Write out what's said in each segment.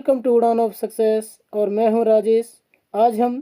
Welcome to उड़ान of success और मैं हूं राजेश। आज हम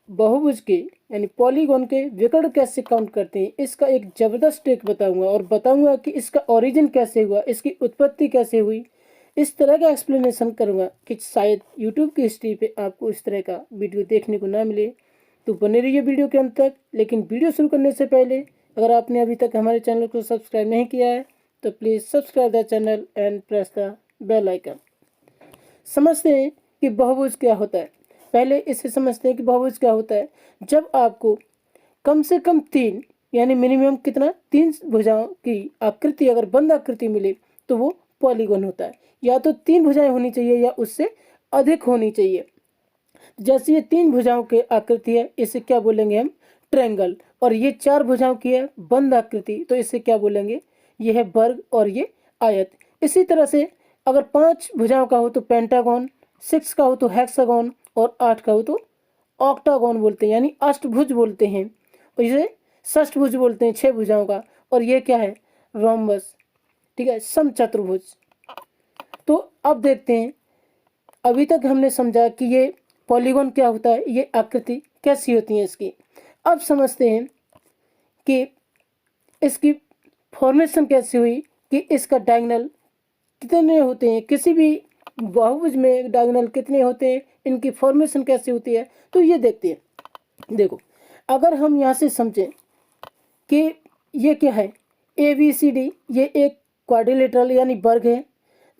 बहुभुज के यानी पॉलीगॉन के विकर्ण कैसे काउंट करते हैं इसका एक ज़बरदस्त ट्रिक बताऊंगा और बताऊंगा कि इसका ओरिजिन कैसे हुआ, इसकी उत्पत्ति कैसे हुई। इस तरह का एक्सप्लेनेशन करूंगा कि शायद यूट्यूब की हिस्ट्री पे आपको इस तरह का वीडियो देखने को ना मिले। तो बने रहिए वीडियो के अंत तक। लेकिन वीडियो शुरू करने से पहले अगर आपने अभी तक हमारे चैनल को सब्सक्राइब नहीं किया है तो please subscribe the channel and press the bell icon. समझते हैं कि बहुभुज क्या होता है। पहले इसे समझते हैं कि बहुभुज क्या होता है। जब आपको कम से कम तीन यानी मिनिमम कितना, तीन भुजाओं की आकृति अगर बंद आकृति मिले तो वो पॉलीगॉन होता है। या तो तीन भुजाएं होनी चाहिए या उससे अधिक होनी चाहिए। जैसे ये तीन भुजाओं की आकृति है, इसे क्या बोलेंगे हम, ट्रायंगल। और ये चार भुजाओं की है बंद आकृति, तो इसे क्या बोलेंगे, ये है वर्ग और ये आयत। इसी तरह से अगर पांच भुजाओं का हो तो पेंटागन, सिक्स का हो तो हेक्सागन और आठ का हो तो ऑक्टागन बोलते हैं, यानी अष्टभुज बोलते हैं। और इसे षष्ठभुज बोलते हैं, छह भुजाओं का। और ये क्या है, रोम्बस, ठीक है, समचतुर्भुज। तो अब देखते हैं, अभी तक हमने समझा कि ये पॉलीगॉन क्या होता है, ये आकृति कैसी होती है इसकी। अब समझते हैं कि इसकी फॉर्मेशन कैसे हुई, कि इसका डायगोनल कितने होते हैं, किसी भी बहुभुज में डायगोनल कितने होते हैं, इनकी फॉर्मेशन कैसे होती है। तो ये देखते हैं। देखो, अगर हम यहाँ से समझें कि ये क्या है, ABCD, ये एक क्वाड्रिलेटरल यानी वर्ग है,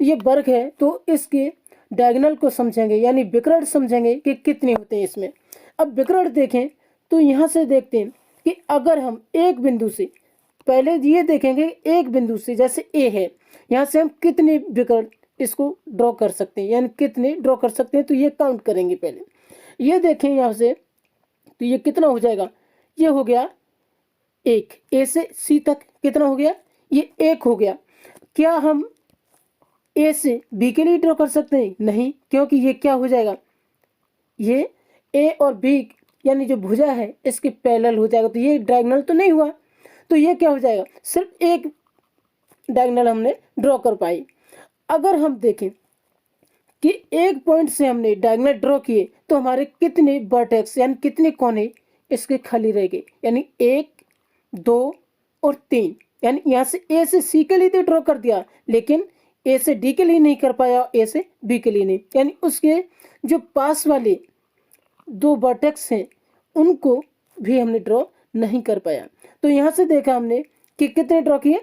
ये वर्ग है, तो इसके डायगोनल को समझेंगे यानी विकर्ण समझेंगे कि कितने होते हैं इसमें। अब विकर्ण देखें तो यहाँ से देखते हैं कि अगर हम एक बिंदु से, पहले ये देखेंगे एक बिंदु से, जैसे A है, यहाँ से हम कितने विकर्ण इसको ड्रॉ कर सकते हैं, यानी कितने ड्रॉ कर सकते हैं, तो ये काउंट करेंगे। पहले ये देखें यहाँ से, तो ये कितना हो जाएगा, ये हो गया एक। A से C तक कितना हो गया, ये एक हो गया। क्या हम A से B के लिए ड्रॉ कर सकते हैं? नहीं, क्योंकि ये क्या हो जाएगा, ये A और B यानी जो भुजा है इसके पैरेलल हो जाएगा, तो ये डायगोनल तो नहीं हुआ। तो ये क्या हो जाएगा, सिर्फ एक डायगोनल हमने ड्रॉ कर पाई। अगर हम देखें कि एक पॉइंट से हमने डायगोनल ड्रॉ किए तो हमारे कितने वर्टेक्स यानी कितने कोने इसके खाली रह गए, यानी एक, दो और तीन। यानी यहाँ से A से C के लिए तो ड्रॉ कर दिया, लेकिन A से D के लिए नहीं कर पाया, A से B के लिए नहीं, यानी उसके जो पास वाले दो वर्टेक्स हैं उनको भी हमने ड्रॉ नहीं कर पाया। तो यहाँ से देखा हमने कि कितने ड्रॉ किए,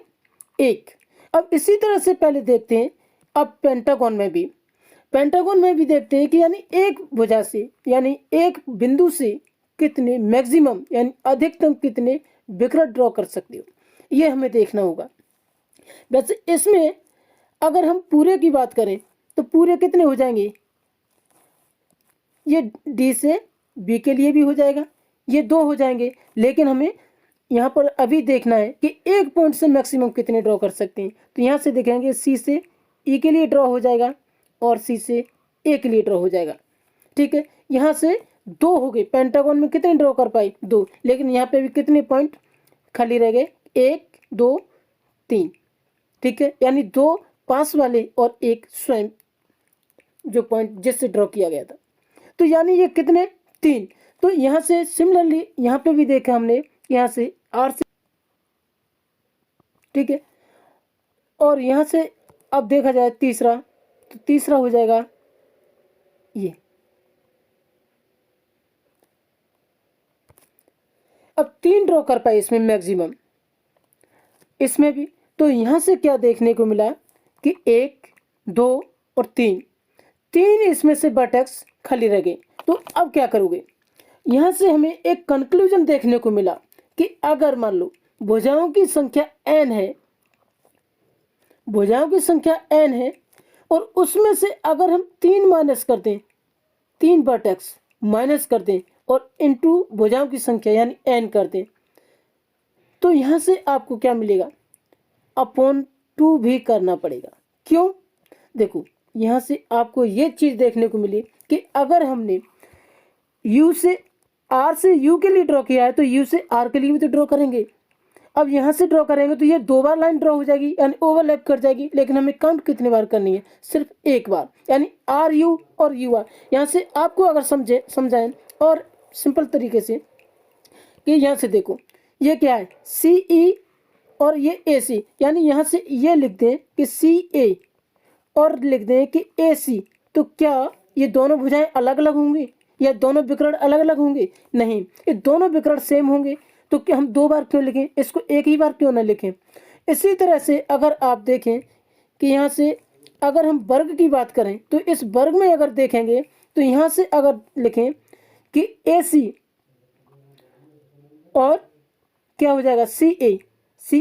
एक। अब इसी तरह से पहले देखते हैं, अब पेंटागन में भी देखते हैं कि यानी एक भुजा से यानी एक बिंदु से कितने मैक्सिमम यानी अधिकतम कितने विकर्ण ड्रॉ कर सकते हो, ये हमें देखना होगा। वैसे इसमें अगर हम पूरे की बात करें तो पूरे कितने हो जाएंगे, ये D से B के लिए भी हो जाएगा, ये दो हो जाएंगे। लेकिन हमें यहाँ पर अभी देखना है कि एक पॉइंट से मैक्सिमम कितने ड्रॉ कर सकते हैं। तो यहाँ से देखेंगे C से E के लिए ड्रॉ हो जाएगा और C से A के लिए ड्रॉ हो जाएगा, ठीक है। यहाँ से दो हो गए, पेंटागन में कितने ड्रॉ कर पाई, दो। लेकिन यहाँ पे भी कितने पॉइंट खाली रह गए, एक, दो, तीन, ठीक है। यानी दो पास वाले और एक स्वयं जो पॉइंट जिससे ड्रॉ किया गया था, तो यानी ये कितने, तीन। तो यहाँ से सिमिलरली यहाँ पे भी देखा हमने, यहाँ से R से, ठीक है। और यहाँ से अब देखा जाए तीसरा, तो तीसरा हो जाएगा ये। अब तीन ड्रॉ कर पाए इसमें मैक्सिमम, इसमें भी। तो यहाँ से क्या देखने को मिला कि एक, दो और तीन, तीन इसमें से वर्टेक्स खाली रह गए। तो अब क्या करोगे, यहाँ से हमें एक कंक्लूजन देखने को मिला कि अगर मान लो भुजाओं की संख्या n है, भुजाओं की संख्या n है, और उसमें से अगर हम तीन माइनस कर दें, तीन वर्टेक्स माइनस कर दें और इनटू भुजाओं की संख्या यानी n कर दें, तो यहाँ से आपको क्या मिलेगा, अपॉन 2 भी करना पड़ेगा। क्यों, देखो यहाँ से आपको ये चीज़ देखने को मिली कि अगर हमने U से R से U के लिए ड्रॉ किया है तो U से R के लिए भी तो ड्रॉ करेंगे। अब यहाँ से ड्रॉ करेंगे तो ये 2 बार लाइन ड्रॉ हो जाएगी यानी ओवरलैप कर जाएगी, लेकिन हमें काउंट कितनी बार करनी है, सिर्फ एक बार, यानी आर यू और यू आर। यहाँ से आपको अगर समझाएं और सिंपल तरीके से कि यहाँ से देखो ये क्या है सी ई और ये ए सी, यानी यहाँ से ये लिख दें कि सी ए और लिख दें कि ए सी, तो क्या ये दोनों भुजाएं अलग अलग होंगी या दोनों विकर्ण अलग अलग होंगे? नहीं, ये दोनों विकर्ण सेम होंगे। तो क्या हम 2 बार क्यों लिखें, इसको एक ही बार क्यों ना लिखें? इसी तरह से अगर आप देखें कि यहाँ से अगर हम वर्ग की बात करें तो इस वर्ग में अगर देखेंगे तो यहाँ से अगर लिखें कि ए सी और क्या हो जाएगा सी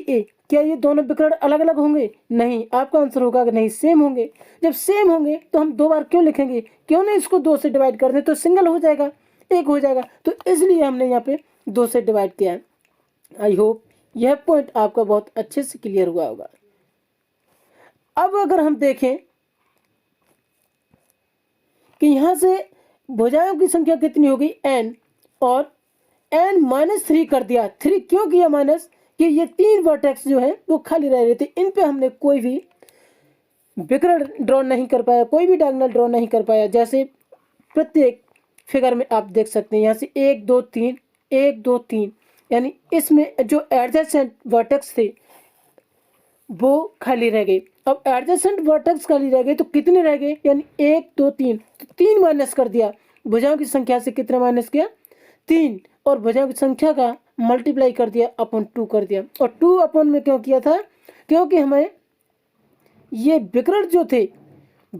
ए, क्या ये दोनों विकर्ण अलग अलग होंगे? नहीं, आपका आंसर होगा कि नहीं, सेम होंगे। जब सेम होंगे तो हम 2 बार क्यों लिखेंगे, क्यों नहीं इसको 2 से डिवाइड कर दें, तो सिंगल हो जाएगा, एक हो जाएगा। तो इसलिए हमने यहाँ पे 2 से डिवाइड किया है। आई होप यह पॉइंट आपका बहुत अच्छे से क्लियर हुआ होगा। अब अगर हम देखें कि यहाँ से भुजाओं की संख्या कितनी होगी n, और n-3 कर दिया। 3 क्यों किया माइनस, कि ये 3 वर्टेक्स जो है वो खाली रह रहे थे, इन पे हमने कोई भी विकर्ण ड्रॉ नहीं कर पाया, कोई भी डायगोनल ड्रॉ नहीं कर पाया। जैसे प्रत्येक फिगर में आप देख सकते हैं यहाँ से 1 2 3 1 2 3, यानी इसमें जो एडजेसेंट वर्टेक्स थे वो खाली रह गए। अब एडजेसेंट वर्टेक्स खाली रह गए तो कितने रह गए, यानी 1 2 3, तो 3 माइनस कर दिया। भुजाओं की संख्या से कितना माइनस किया, 3, और भुजाओं की संख्या का मल्टीप्लाई कर दिया अपॉन 2 कर दिया। और 2 अपॉन में क्यों किया था, क्योंकि हमें ये विकर्ण जो थे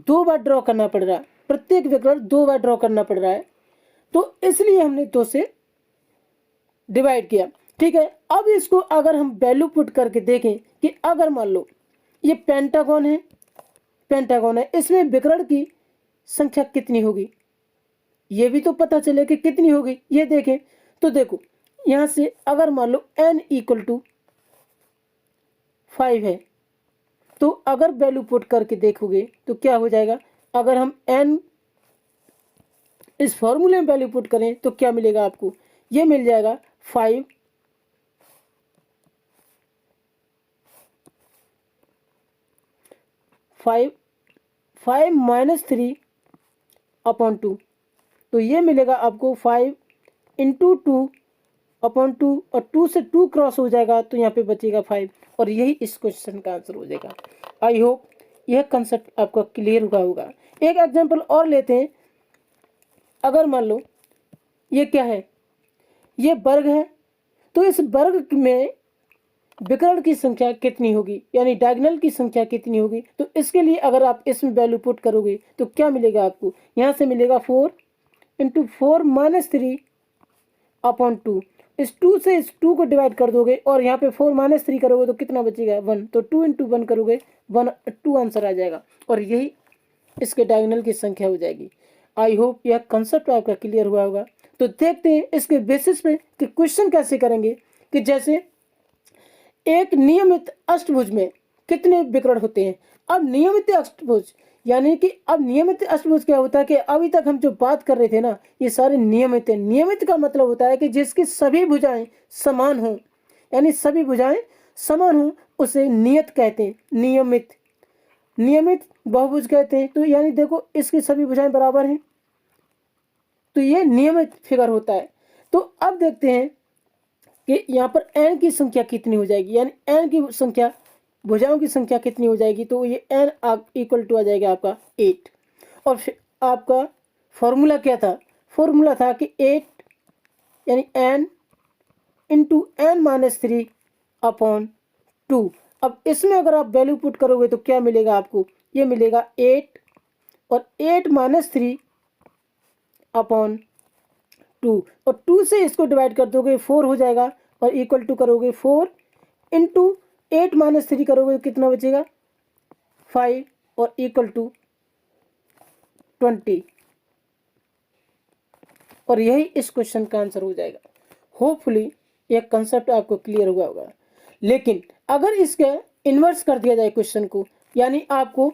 2 बार ड्रॉ करना पड़ रहा है, प्रत्येक विकर्ण 2 बार ड्रॉ करना पड़ रहा है, तो इसलिए हमने 2 से डिवाइड किया। ठीक है, अब इसको अगर हम वैल्यू पुट करके देखें कि अगर मान लो ये पेंटागन है, इसमें विकर्ण की संख्या कितनी होगी, ये भी तो पता चले कि कितनी होगी। ये देखें तो देखो यहाँ से अगर मान लो n = 5 है, तो अगर वैल्यू पुट करके देखोगे तो क्या हो जाएगा, अगर हम n इस फॉर्मूले में वैल्यू पुट करें तो क्या मिलेगा आपको, ये मिल जाएगा 5 -3 अपॉन 2, तो ये मिलेगा आपको 5 × 2 अपॉन 2, और 2 से 2 क्रॉस हो जाएगा तो यहाँ पे बचेगा 5, और यही इस क्वेश्चन का आंसर हो जाएगा। आई होप यह कंसेप्ट आपको क्लियर हुआ होगा। एक एग्जांपल और लेते हैं। अगर मान लो ये क्या है, ये वर्ग है, तो इस वर्ग में विकर्ण की संख्या कितनी होगी, यानी डायगोनल की संख्या कितनी होगी। तो इसके लिए अगर आप इसमें वैल्यू पुट करोगे तो क्या मिलेगा आपको, यहाँ से मिलेगा 4 × 4 - 3 अपॉन 2। इस 2 से इस 2 को डिवाइड कर दोगे और यहाँ पे 4 - 3 करोगे तो कितना बचेगा, 1। तो 2 × 1 करोगे 2 आंसर आ जाएगा, और यही इसके डायगोनल की संख्या हो जाएगी। आई होप यह कंसेप्ट आपका क्लियर हुआ होगा। तो देखते हैं इसके बेसिस पे कि क्वेश्चन कैसे करेंगे, कि जैसे एक नियमित अष्टभुज में कितने विकर्ण होते हैं। अब नियमित अष्टभुज यानी कि अब नियमित अष्टभुज क्या होता है कि अभी तक हम जो बात कर रहे थे ना, ये सारे नियमित है। नियमित का मतलब होता है कि जिसकी सभी भुजाएं समान हों, यानी सभी भुजाएं समान हों, उसे नियत कहते हैं। नियमित बहुभुज कहते हैं। तो यानी देखो इसकी सभी भुजाएं बराबर हैं, तो ये नियमित फिगर होता है। तो अब देखते हैं कि यहाँ पर n की संख्या कितनी हो जाएगी, यानी n की संख्या, भुजाओं की संख्या कितनी हो जाएगी। तो ये n = आ जाएगा आपका 8। और फिर आपका फॉर्मूला क्या था, फॉर्मूला था कि 8 यानी n × n - 3 अपॉन 2। अब इसमें अगर आप वैल्यू पुट करोगे तो क्या मिलेगा आपको, ये मिलेगा 8 और 8 - 3 अपॉन 2, और 2 से इसको डिवाइड कर दोगे 4 हो जाएगा, और इक्वल टू करोगे 4 × 8 - 3 करोगे तो कितना बचेगा 5, और इक्वल टू 20, और यही इस क्वेश्चन का आंसर हो जाएगा। होपफुली यह कंसेप्ट आपको क्लियर हुआ होगा। लेकिन अगर इसका इन्वर्स कर दिया जाए क्वेश्चन को, यानी आपको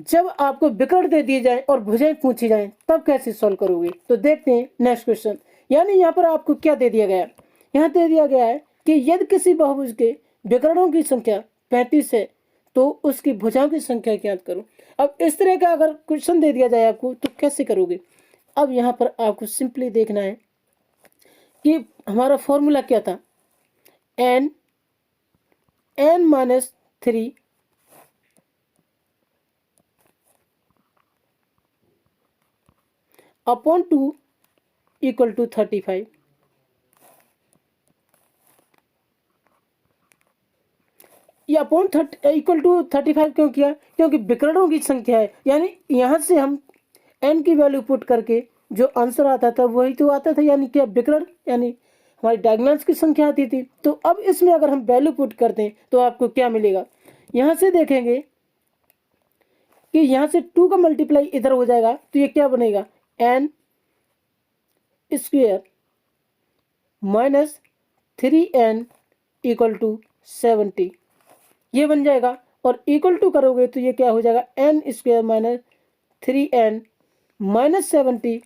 जब आपको विकर्ण दे दिए जाए और भुजाएं पूछी जाएं तब कैसे सॉल्व करोगे। तो देखते हैं नेक्स्ट क्वेश्चन। यानी यहाँ पर आपको क्या दे दिया गया है, यहाँ दे दिया गया है कि यदि किसी बहुभुज के विकर्णों की संख्या 35 है तो उसकी भुजाओं की संख्या ज्ञात करो। अब इस तरह का अगर क्वेश्चन दे दिया जाए आपको तो कैसे करोगे? अब यहाँ पर आपको सिंपली देखना है कि हमारा फॉर्मूला क्या था, n-3 अपॉन 2 इक्वल टू 35। ये अपॉन इक्वल टू 35 क्यों किया? क्योंकि विकर्णों की संख्या है, यानी यहाँ से हम n की वैल्यू पुट करके जो आंसर आता था वही तो आता था, यानी क्या विकर्ण यानी हमारी डायगोनल्स की संख्या आती थी। तो अब इसमें अगर हम वैल्यू पुट करते हैं तो आपको क्या मिलेगा? यहाँ से देखेंगे कि यहाँ से 2 का मल्टीप्लाई इधर हो जाएगा तो ये क्या बनेगा, n square minus 3n equal to 70 ये बन जाएगा। और इक्वल टू करोगे तो ये क्या हो जाएगा, n square minus 3n minus 70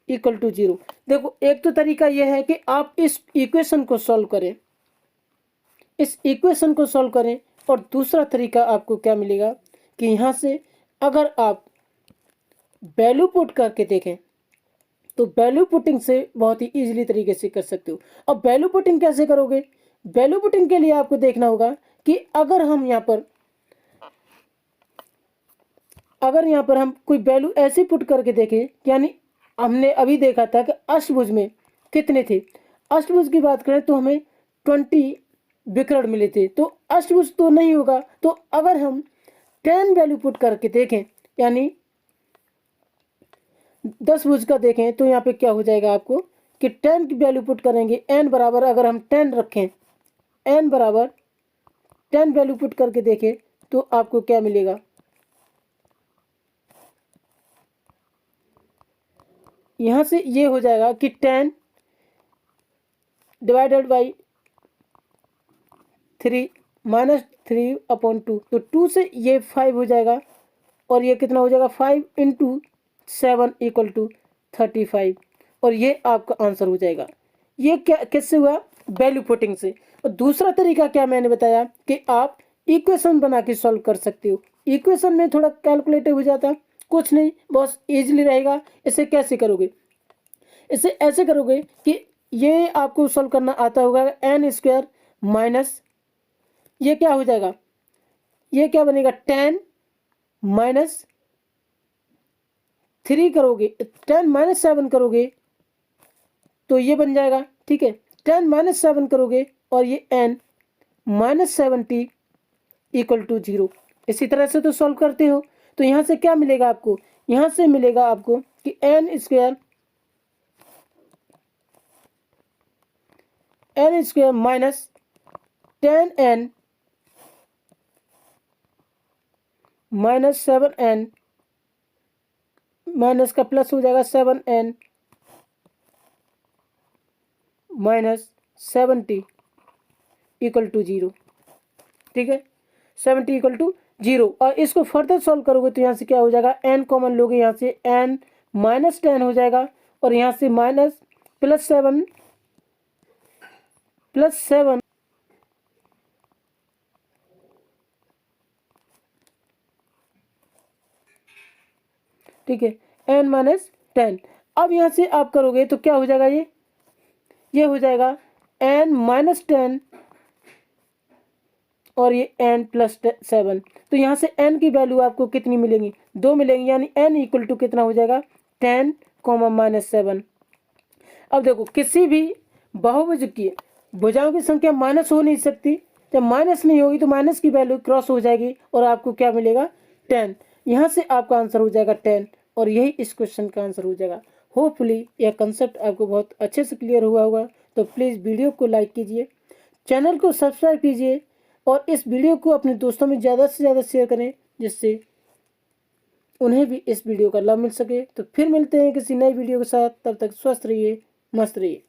equal to 0। देखो एक तो तरीका यह है कि आप इस इक्वेशन को सॉल्व करें, इस इक्वेशन को सॉल्व करें, और दूसरा तरीका आपको क्या मिलेगा कि यहाँ से अगर आप वैल्यू पुट करके देखें तो वैल्यू पुटिंग से बहुत ही इजीली तरीके से कर सकते हो। अब वैल्यू पुटिंग कैसे करोगे? वैल्यू पुटिंग के लिए आपको देखना होगा कि अगर यहाँ पर हम कोई वैल्यू ऐसे पुट करके देखें, यानी हमने अभी देखा था कि अष्टभुज में कितने थे। अष्टभुज की बात करें तो हमें 20 विकर्ण मिले थे, तो अष्टभुज तो नहीं होगा। तो अगर हम 10 वैल्यू पुट करके देखें, यानी 10 भुज का देखें, तो यहाँ पे क्या हो जाएगा आपको कि 10 की वैल्यू पुट करेंगे, n बराबर अगर हम 10 रखें, n बराबर 10 वैल्यू पुट करके देखें तो आपको क्या मिलेगा, यहाँ से ये हो जाएगा कि 10 डिवाइडेड बाई 3 माइनस 3 अपॉन 2, तो 2 से ये 5 हो जाएगा, और ये कितना हो जाएगा 5 इंटू 7 इक्वल टू 35, और ये आपका आंसर हो जाएगा। ये क्या किससे हुआ? वैल्यू पुटिंग से। और दूसरा तरीका क्या मैंने बताया कि आप इक्वेशन बना के सॉल्व कर सकते हो। इक्वेशन में थोड़ा कैलकुलेटिव हो जाता, कुछ नहीं, बहुत इजीली रहेगा। इसे कैसे करोगे? इसे ऐसे करोगे कि ये आपको सॉल्व करना आता होगा, n स्क्वायर माइनस ये क्या हो जाएगा, ये क्या बनेगा 10 माइनस 3 करोगे, 10 माइनस 7 करोगे तो ये बन जाएगा, ठीक है। 10 माइनस 7 करोगे और ये n माइनस 70 इक्वल टू 0। इसी तरह से तो सॉल्व करते हो। तो यहाँ से क्या मिलेगा आपको? यहाँ से मिलेगा आपको कि n square minus 10n minus 7n minus का प्लस हो जाएगा 7n माइनस 70 इक्वल टू 0, ठीक है। 70 इक्वल टू 0, और इसको फर्दर सॉल्व करोगे तो यहाँ से क्या हो जाएगा, n कॉमन लोगे, यहाँ से n माइनस 10 हो जाएगा, और यहाँ से माइनस प्लस 7 ठीक है, n माइनस 10। अब यहाँ से आप करोगे तो क्या हो जाएगा, ये हो जाएगा n माइनस 10 और ये n प्लस 7। तो यहाँ से n की वैल्यू आपको कितनी मिलेंगी, 2 मिलेंगी, यानी n इक्वल टू कितना हो जाएगा 10 माइनस 7। अब देखो किसी भी बहुभुज की भुजाओं की संख्या माइनस हो नहीं सकती, जब माइनस नहीं होगी तो माइनस की वैल्यू क्रॉस हो जाएगी और आपको क्या मिलेगा 10। यहाँ से आपका आंसर हो जाएगा 10, और यही इस क्वेश्चन का आंसर हो जाएगा। होपफुली यह कंसेप्ट आपको बहुत अच्छे से क्लियर हुआ होगा। तो प्लीज़ वीडियो को लाइक कीजिए, चैनल को सब्सक्राइब कीजिए, और इस वीडियो को अपने दोस्तों में ज़्यादा से ज़्यादा शेयर करें, जिससे उन्हें भी इस वीडियो का लाभ मिल सके। तो फिर मिलते हैं किसी नई वीडियो के साथ, तब तक स्वस्थ रहिए, मस्त रहिए।